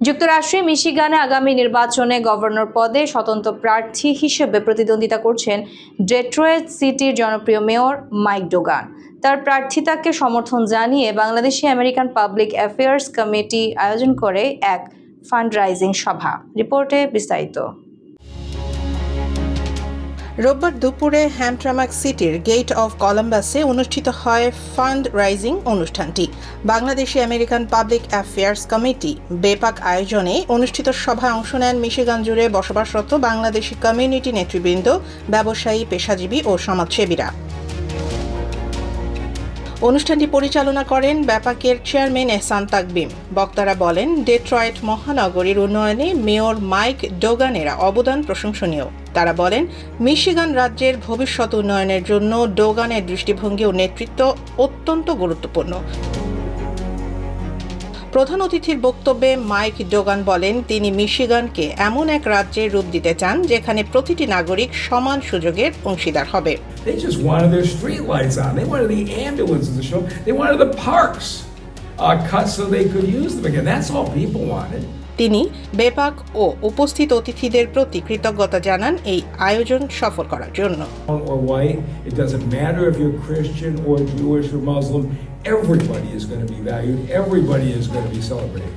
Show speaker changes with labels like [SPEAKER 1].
[SPEAKER 1] যুক্তরাষ্ট্রে মিশিগানে আগামী নির্বাচনে গভর্নর পদে স্বতন্ত্র প্রার্থী হিসেবে প্রতিদ্বন্দ্বিতা করছেন ডেট্রয়েট সিটির জনপ্রিয় মেয়র মাইক ডোগান। তার প্রার্থিতাকে সমর্থন জানিয়ে Bangladeshi American public affairs committee আয়োজন করে এক ফান্ডরাইজিং সভা। রিপোর্টে বিস্তারিত।
[SPEAKER 2] রোববার দুপুরে হ্যামট্রামাক সিটির গেট অফ কলম্বাসে অনুষ্ঠিত হয় ফান্ড রাইজিং অনুষ্ঠানটি। Bangladeshi American public affairs committee BAPAC আয়োজনে অনুষ্ঠিত সভায় অংশ নেন মিশিগান জুড়ে বসবাসরত বাংলাদেশি কমিউনিটি নেতৃবৃন্দ, ব্যবসায়ী, পেশাজীবী ও সমাজসেবীরা। অনুষ্ঠানটি পরিচালনা করেন ব্যাপাকের চেয়ারম্যান এহসান তাকবিম। বক্তারা বলেন, ডেট্রয়েট মহানগরীর উন্নয়নে মেয়র মাইক ডোগানের অবদান প্রশংসনীয়। তারা বলেন, মিশিগান রাজ্যের ভবিষ্যৎ উন্নয়নের জন্য ডোগানের দৃষ্টিভঙ্গি ও নেতৃত্ব অত্যন্ত গুরুত্বপূর্ণ। প্রধান অতিথির বক্তব্যে মাইক ডোগান বলেন, তিনি মিশিগানকে এমন এক রাজ্যের রূপ দিতে চান যেখানে প্রতিটি নাগরিক সমান সুযোগের অংশীদার হবে।
[SPEAKER 3] They just wanted their street lights on. They wanted the ambulances to show. They wanted the parks cut so they could use them again. That's all people wanted.
[SPEAKER 2] তিনি বেপাক ও উপস্থিত অতিথিদের প্রতি কৃতজ্ঞতা জানান এই আয়োজন সফল করার জন্য।
[SPEAKER 3] Or white, it doesn't matter if you're Christian or Jewish or Muslim. Everybody is going to be valued. Everybody is going to be celebrated.